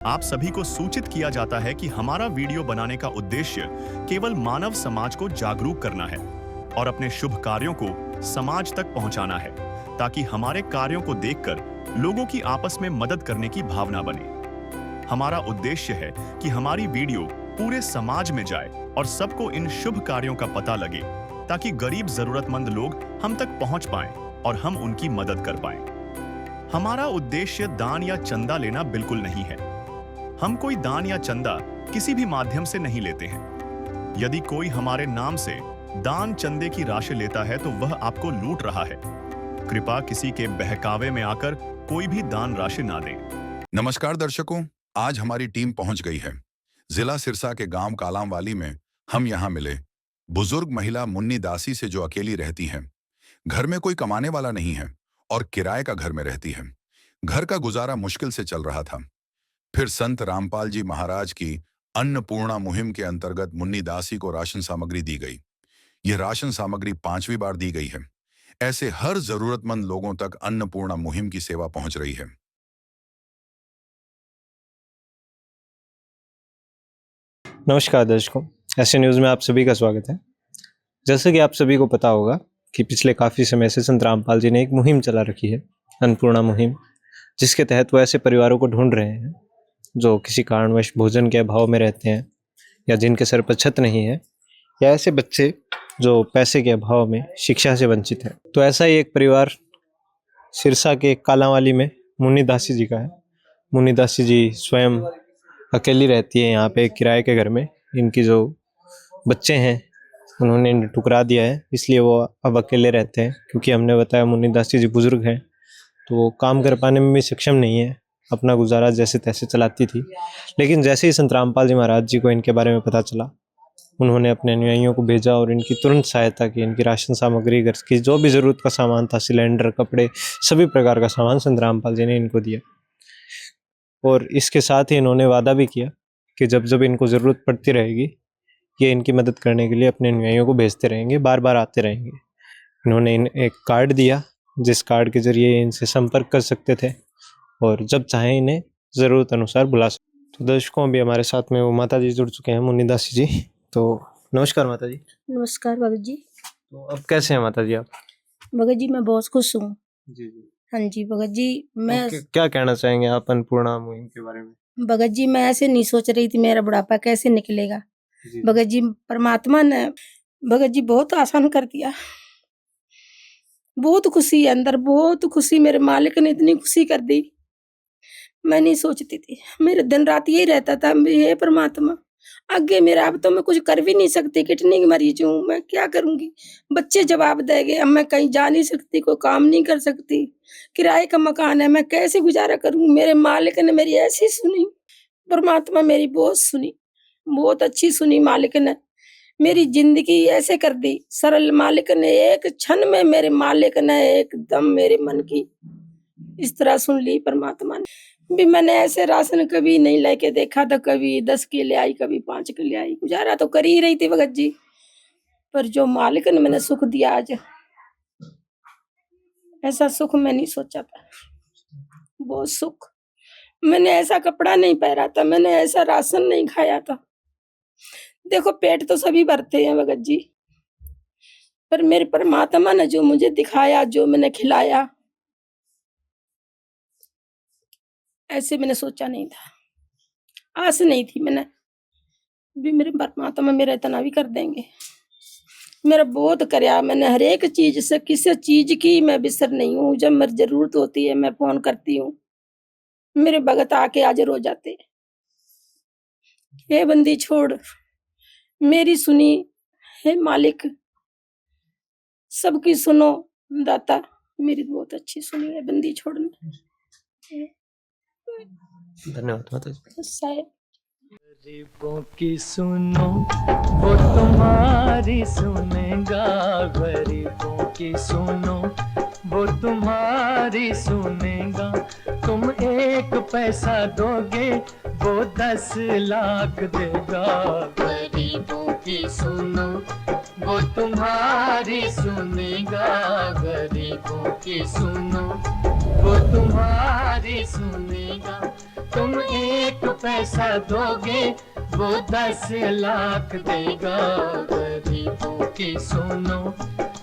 आप सभी को सूचित किया जाता है कि हमारा वीडियो बनाने का उद्देश्य केवल मानव समाज को जागरूक करना है और अपने शुभ कार्यों को समाज तक पहुंचाना है, ताकि हमारे कार्यों को देखकर लोगों की आपस में मदद करने की भावना बने। हमारा उद्देश्य है कि हमारी वीडियो पूरे समाज में जाए और सबको इन शुभ कार्यों का पता लगे, ताकि गरीब जरूरतमंद लोग हम तक पहुंच पाएं और हम उनकी मदद कर पाएं। हमारा उद्देश्य दान या चंदा लेना बिल्कुल नहीं है। हम कोई दान या चंदा किसी भी माध्यम से नहीं लेते हैं। यदि कोई हमारे नाम से दान चंदे की राशि लेता है तो वह आपको लूट रहा है। कृपया किसी के बहकावे में आकर कोई भी दान राशि ना दें। नमस्कार दर्शकों, आज हमारी टीम पहुंच गई है जिला सिरसा के गांव कालामवाली में। हम यहां मिले बुजुर्ग महिला मुन्नी दासी से, जो अकेली रहती हैं। घर में कोई कमाने वाला नहीं है और किराए का घर में रहती है। घर का गुजारा मुश्किल से चल रहा था। फिर संत रामपाल जी महाराज की अन्नपूर्णा मुहिम के अंतर्गत मुन्नी दासी को राशन सामग्री दी गई। यह राशन सामग्री 5वीं बार दी गई है। ऐसे हर जरूरतमंद लोगों तक अन्नपूर्णा मुहिम की सेवा पहुंच रही है। नमस्कार दर्शकों, ऐसे न्यूज़ में आप सभी का स्वागत है। जैसे कि आप सभी को पता होगा कि पिछले काफ़ी समय से संत रामपाल जी ने एक मुहिम चला रखी है, अन्नपूर्णा मुहिम, जिसके तहत वो ऐसे परिवारों को ढूंढ रहे हैं जो किसी कारणवश भोजन के अभाव में रहते हैं, या जिनके सर पर छत नहीं है, या ऐसे बच्चे जो पैसे के अभाव में शिक्षा से वंचित हैं। तो ऐसा ही एक परिवार सिरसा के कालांवाली में मुन्नी दासी जी का है। मुन्नी दासी जी स्वयं अकेली रहती है यहाँ पे किराए के घर में। इनकी जो बच्चे हैं उन्होंने इन्हें ठुकरा दिया है, इसलिए वो अब अकेले रहते हैं। क्योंकि हमने बताया मुन्नी दासी जी बुजुर्ग हैं, तो वो काम कर पाने में भी सक्षम नहीं है, अपना गुजारा जैसे तैसे चलाती थी। लेकिन जैसे ही संत रामपाल जी महाराज जी को इनके बारे में पता चला, उन्होंने अपने अनुयायियों को भेजा और इनकी तुरंत सहायता की। इनकी राशन सामग्री, घर की जो भी ज़रूरत का सामान था, सिलेंडर, कपड़े, सभी प्रकार का सामान संत रामपाल जी ने इनको दिया। और इसके साथ ही इन्होंने वादा भी किया कि जब जब इनको ज़रूरत पड़ती रहेगी, ये इनकी मदद करने के लिए अपने अनुयायियों को भेजते रहेंगे, बार बार आते रहेंगे। इन्होंने एक कार्ड दिया, जिस कार्ड के जरिए इनसे संपर्क कर सकते थे और जब चाहें इन्हें ज़रूरत अनुसार बुला सकते। तो दर्शकों, अभी हमारे साथ में वो माता जी जुड़ चुके हैं, मुन्नी दासी जी। तो नमस्कार माता जी। नमस्कार भगत जी। तो अब कैसे हैं माता जी आप? भगत जी मैं बहुत खुश हूँ। जी जी। हाँ जी भगत जी, मैं क्या कहना चाहेंगे आप अन्नपूर्णा मुहिम के बारे में? भगत जी मैं ऐसे नहीं सोच रही थी मेरा बुढ़ापा कैसे निकलेगा। भगत जी परमात्मा ने भगत जी बहुत आसान कर दिया। बहुत खुशी है अंदर, बहुत खुशी। मेरे मालिक ने इतनी खुशी कर दी, मैं नहीं सोचती थी। मेरे दिन रात यही रहता था, हे परमात्मा आगे मेरा, अब तो मैं कुछ कर भी नहीं सकती, किडनी की मरीज हूँ, मैं क्या करूंगी। बच्चे जवाब देंगे, अब मैं कहीं जा नहीं सकती, कोई काम नहीं कर सकती, किराए का मकान है, मैं कैसे गुजारा करूँ। मेरे मालिक ने मेरी ऐसी सुनी, परमात्मा मेरी बहुत सुनी, बहुत अच्छी सुनी। मालिक ने मेरी जिंदगी ऐसे कर दी सरल। मालिक ने एक क्षण में, मेरे मालिक ने एकदम मेरे मन की इस तरह सुन ली परमात्मा ने। भी मैंने ऐसे राशन कभी नहीं लेके देखा था, कभी 10 के ले आई, कभी 5 के ले आई, गुजारा तो कर ही रही थी भगत जी। पर जो मालिक ने मैंने सुख दिया आज, ऐसा सुख मैं नहीं सोचा था। बहुत सुख। मैंने ऐसा कपड़ा नहीं पहना था, मैंने ऐसा राशन नहीं खाया था। देखो पेट तो सभी भरते हैं भगत जी, पर मेरे परमात्मा ने जो मुझे दिखाया, जो मैंने खिलाया, ऐसे मैंने सोचा नहीं था, आस नहीं थी मैंने भी मेरे परमात्मा मेरा इतना भी कर देंगे। मेरा बहुत करया मैंने, हर एक चीज से, किसी चीज की मैं बिसर नहीं हूँ। जब मेरी जरूरत होती है मैं फोन करती हूँ, मेरे भगत आके हाजिर हो जाते। हे बंदी छोड़ मेरी सुनी, हे मालिक सबकी सुनो दाता, मेरी बहुत अच्छी सुनी है बंदी छोड़ने। धन्यवाद माता जी। गरीबों की सुनो वो तुम्हारी सुनेगा, गरीबों की सुनो वो तुम्हारी सुनेगा। तुम 1 पैसा दोगे वो 10 लाख देगा। गरीबों की सुनो वो तुम्हारी सुनेगा, गरीबों की सुनो वो तुम्हारी सुनेगा। तुम 1 पैसा दोगे वो 10 लाख देगा। गरीबों की सुनो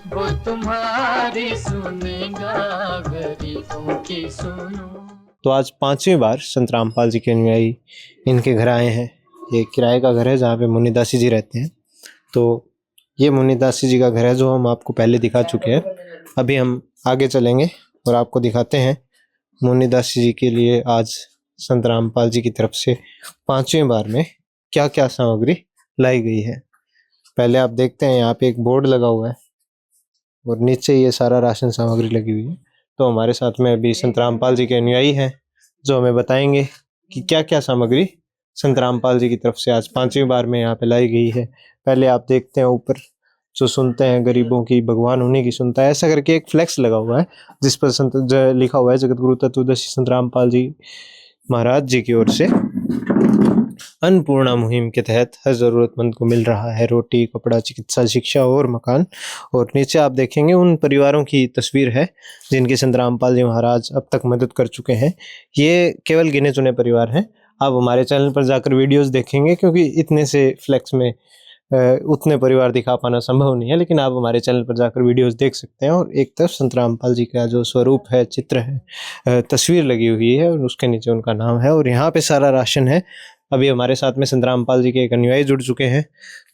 वो तुम्हारी सुनेगा, गरीबों की सुनो। तो आज 5वीं बार संत रामपाल जी के अनुयायी इनके घर आए हैं। ये किराए का घर है जहाँ पे मुन्नीदासी जी रहते हैं। तो ये मुन्नीदासी जी का घर है जो हम आपको पहले दिखा चुके हैं। अभी हम आगे चलेंगे और आपको दिखाते हैं मुन्नीदासी जी के लिए आज संत रामपाल जी की तरफ से 5वीं बार में क्या क्या सामग्री लाई गई है। पहले आप देखते हैं यहाँ पे एक बोर्ड लगा हुआ है और नीचे ये सारा राशन सामग्री लगी हुई है। तो हमारे साथ में अभी संत रामपाल जी के अनुयायी हैं जो हमें बताएंगे कि क्या क्या सामग्री संत रामपाल जी की तरफ से आज 5वीं बार में यहाँ पे लाई गई है। पहले आप देखते हैं ऊपर जो सुनते हैं गरीबों की भगवान उन्हीं की सुनता है, ऐसा करके एक फ्लेक्स लगा हुआ है जिस पर लिखा हुआ है जगत गुरु तत्वदर्शी संत रामपाल जी महाराज जी की ओर से अन्नपूर्णा मुहिम के तहत हर जरूरतमंद को मिल रहा है रोटी, कपड़ा, चिकित्सा, शिक्षा और मकान। और नीचे आप देखेंगे उन परिवारों की तस्वीर है जिनकी संत रामपाल जी महाराज अब तक मदद कर चुके हैं। ये केवल गिने चुने परिवार हैं। आप हमारे चैनल पर जाकर वीडियोस देखेंगे क्योंकि इतने से फ्लेक्स में उतने परिवार दिखा पाना संभव नहीं है, लेकिन आप हमारे चैनल पर जाकर वीडियोस देख सकते हैं। और एक तरफ संत रामपाल जी का जो स्वरूप है, चित्र है, तस्वीर लगी हुई है और उसके नीचे उनका नाम है और यहाँ पे सारा राशन है। अभी हमारे साथ में संत रामपाल जी के एक अनुयायी जुड़ चुके हैं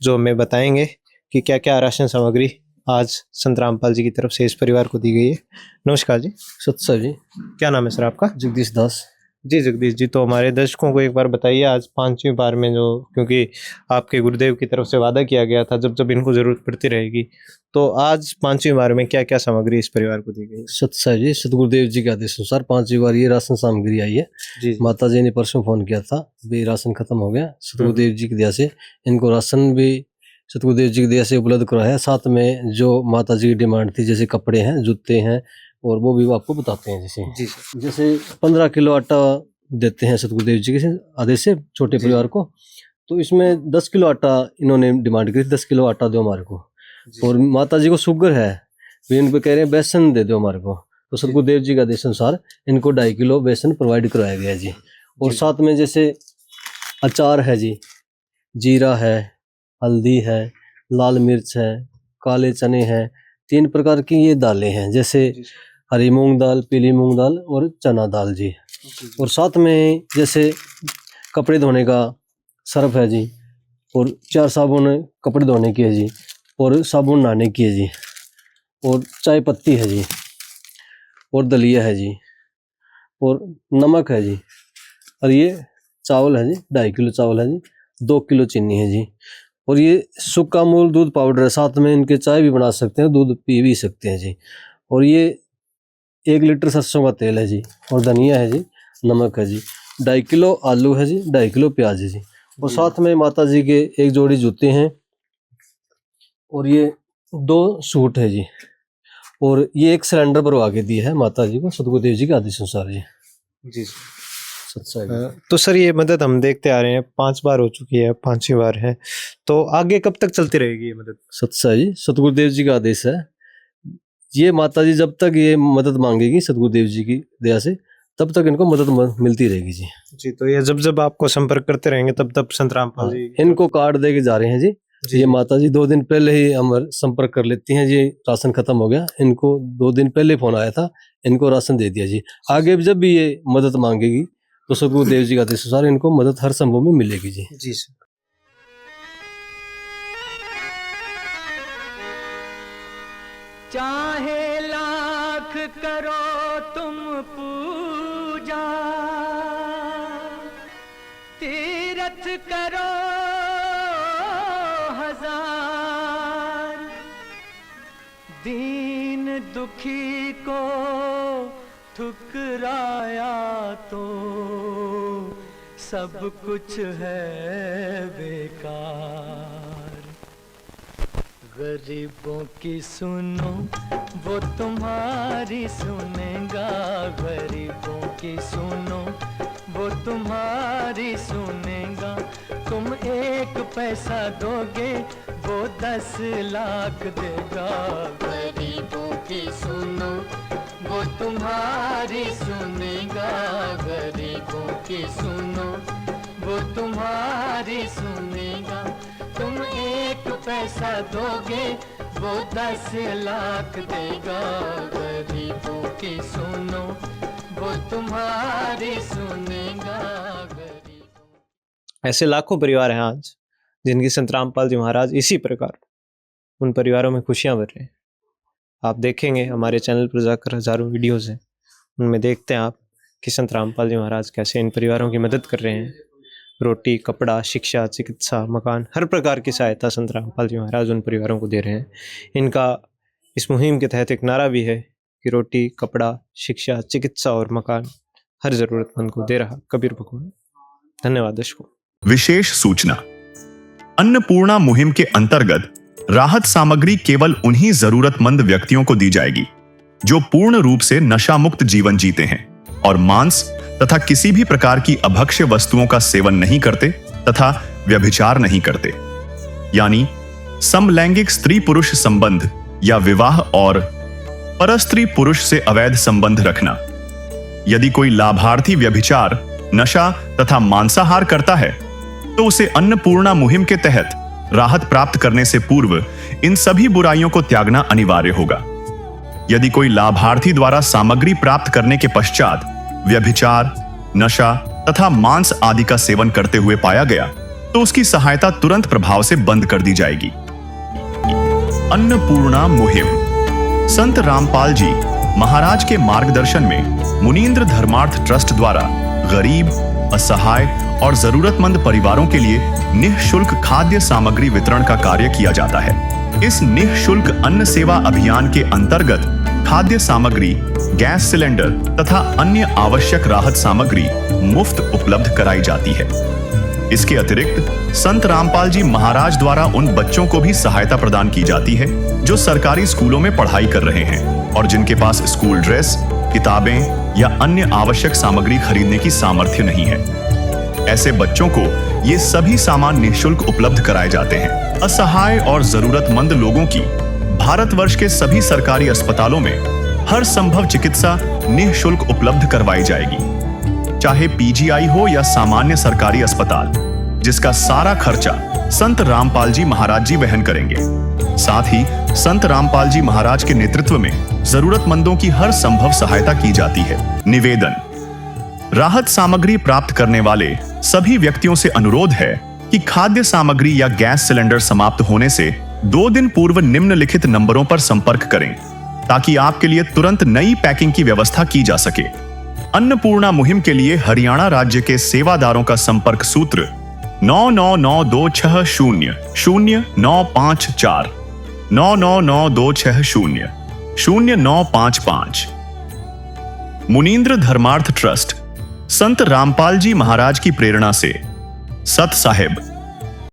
जो हमें बताएंगे कि क्या क्या राशन सामग्री आज संत रामपाल जी की तरफ से इस परिवार को दी गई है। नमस्कार जी। सत्सर जी। क्या नाम है सर आपका? जगदीश दास जी। जगदीश जी, तो हमारे दर्शकों को एक बार बताइए आज 5वीं बार में जो, क्योंकि आपके गुरुदेव की तरफ से वादा किया गया था जब जब इनको जरूरत पड़ती रहेगी, तो आज 5वीं बार में क्या क्या सामग्री इस परिवार को दी गई? सत्सर जी, सतगुरुदेव जी के आदेश अनुसार 5वीं बार ये राशन सामग्री आई है। जी। माता जी ने परसों फोन किया था, भी राशन खत्म हो गया। सतगुरुदेव जी की दया से इनको राशन भी सतगुरुदेव जी की दया से उपलब्ध कराया। साथ में जो माता जी की डिमांड थी जैसे कपड़े हैं, जूते हैं, और वो भी आपको बताते हैं। जैसे 15 किलो आटा देते हैं सतगुरुदेव जी के आदेश से छोटे परिवार को। तो इसमें 10 किलो आटा इन्होंने डिमांड की, 10 किलो आटा दो हमारे को। और माता जी को शुगर है, वे इन पे कह रहे हैं बेसन दे दो हमारे को। तो सतगुरुदेव जी के आदेश अनुसार इनको 2.5 किलो बेसन प्रोवाइड करवाया गया जी। और साथ में जैसे अचार है जी, जीरा है, हल्दी है, लाल मिर्च है, काले चने हैं, 3 प्रकार की ये दालें हैं, जैसे हरी मूंग दाल, पीली मूंग दाल और चना दाल जी। और साथ में जैसे कपड़े धोने का सर्फ है जी, और 4 साबुन कपड़े धोने की है जी, और साबुन नहाने की है जी, और चाय पत्ती है जी, और दलिया है जी, और नमक है जी। और ये चावल है जी, 2.5 किलो चावल है जी, 2 किलो चीनी है जी। और ये सूखा मूल दूध पाउडर है, साथ में इनके चाय भी बना सकते हैं, दूध पी भी सकते हैं जी। और ये 1 लीटर सरसों का तेल है जी, और धनिया है जी, नमक है जी, 2.5 किलो आलू है जी, 2.5 किलो प्याज है जी। और साथ में माता जी के 1 जोड़ी जूते हैं, और ये 2 सूट है जी। और ये 1 सिलेंडर भरवा के दिया है माता जी को सतगुरुदेव जी के आदेश अनुसार जी। जी। सत्संग। तो सर ये मदद हम देखते आ रहे हैं, 5 बार हो चुकी है, 5वीं बार है, तो आगे कब तक चलती रहेगी ये मदद? सत्संग जी, सतगुरुदेव जी का आदेश है। ये माता जी जब तक ये मदद मांगेगी सतगुरुदेव जी की दया से, तब तक इनको मदद मिलती रहेगी जी। जी। तो ये जब जब आपको संपर्क करते रहेंगे तब तब संत रामपाल जी इनको कार्ड दे के जा रहे हैं जी। ये माता जी 2 दिन पहले ही हमारे संपर्क कर लेती हैं जी। राशन खत्म हो गया, इनको 2 दिन पहले फोन आया था, इनको राशन दे दिया जी। आगे जब भी ये मदद मांगेगी तो सतगुरुदेव जी का आदेश अनुसार इनको मदद हर संभव में मिलेगी जी। जी सर। चाहे लाख करो तुम पूजा, तीरथ करो 1000, दीन दुखी को ठुकराया तो सब कुछ है बेकार। गरीबों की सुनो वो तुम्हारी सुनेगा, गरीबों की सुनो वो तुम्हारी सुनेगा। तुम 1 पैसा दोगे वो 10 लाख देगा। गरीबों की सुनो वो तुम्हारी सुनेगा, गरीबों की सुनो वो तुम्हारी सुनेगा। तुम 1 पैसा दोगे वो 10 लाख देगा, गरीबों की सुनो वो तुम्हारी सुनेगा। ऐसे लाखों परिवार हैं आज जिनकी संत रामपाल जी महाराज इसी प्रकार उन परिवारों में खुशियां भर रहे हैं। आप देखेंगे हमारे चैनल पर जाकर हजारों वीडियोस हैं, उनमें देखते हैं आप कि संत रामपाल जी महाराज कैसे इन परिवारों की मदद कर रहे हैं। रोटी, कपड़ा, शिक्षा, चिकित्सा, मकान, हर प्रकार की सहायता संत रामपाल जी महाराज उन परिवारों को दे रहे हैं। इनका इस मुहिम के तहत एक नारा भी है कि रोटी, कपड़ा, शिक्षा, चिकित्सा और मकान हर जरूरतमंद को दे रहा कबीर भगवान। धन्यवाद दर्शकों। विशेष सूचना, अन्नपूर्णा मुहिम के अंतर्गत राहत सामग्री केवल उन्हीं जरूरतमंद व्यक्तियों को दी जाएगी जो पूर्ण रूप से नशा मुक्त जीवन जीते हैं और मांस तथा किसी भी प्रकार की अभक्ष्य वस्तुओं का सेवन नहीं करते तथा व्यभिचार नहीं करते, यानी समलैंगिक स्त्री पुरुष संबंध या विवाह और परस्त्री पुरुष से अवैध संबंध रखना। यदि कोई लाभार्थी व्यभिचार, नशा तथा मांसाहार करता है तो उसे अन्नपूर्णा मुहिम के तहत राहत प्राप्त करने से पूर्व इन सभी बुराइयों को त्यागना अनिवार्य होगा। यदि कोई लाभार्थी द्वारा सामग्री प्राप्त करने के पश्चात व्यभिचार, नशा तथा मांस आदि का सेवन करते हुए पाया गया तो उसकी सहायता तुरंत प्रभाव से बंद कर दी जाएगी। अन्नपूर्णा मुहिम संत रामपाल जी महाराज के मार्गदर्शन में मुनींद्र धर्मार्थ ट्रस्ट द्वारा गरीब, असहाय और जरूरतमंद परिवारों के लिए निःशुल्क खाद्य सामग्री वितरण का कार्य किया जाता है। इस निःशुल्क अन्न सेवा अभियान के अंतर्गत खाद्य सामग्री, गैस सिलेंडर तथा अन्य आवश्यक राहत सामग्री मुफ्त उपलब्ध कराई जाती है। इसके अतिरिक्त संत रामपाल जी महाराज द्वारा उन बच्चों को भी सहायता प्रदान की जाती है जो सरकारी स्कूलों में पढ़ाई कर रहे हैं और जिनके पास स्कूल ड्रेस, किताबें या अन्य आवश्यक सामग्री खरीदने की सामर्थ्य नहीं है। ऐसे बच्चों को ये सभी सामान निःशुल्क उपलब्ध कराए जाते हैं। असहाय और जरूरतमंद लोगों की भारतवर्ष के सभी सरकारी अस्पतालों में हर संभव चिकित्सा निःशुल्क उपलब्ध करवाई जाएगी, चाहे पीजीआई हो या सामान्य सरकारी अस्पताल, जिसका सारा खर्चा संत रामपाल जी महाराज जी वहन करेंगे। साथ ही संत रामपाल जी महाराज के नेतृत्व में जरूरतमंदों की हर संभव सहायता की जाती है। निवेदन, राहत सामग्री प्राप्त करने वाले सभी व्यक्तियों से अनुरोध है कि खाद्य सामग्री या गैस सिलेंडर समाप्त होने से 2 दिन पूर्व निम्नलिखित नंबरों पर संपर्क करें ताकि आपके लिए तुरंत नई पैकिंग की व्यवस्था की जा सके। अन्नपूर्णा मुहिम के लिए हरियाणा राज्य के सेवादारों का संपर्क सूत्र 9992600954 9992600955। मुनींद्र धर्मार्थ ट्रस्ट संत रामपाल जी महाराज की प्रेरणा से सत साहिब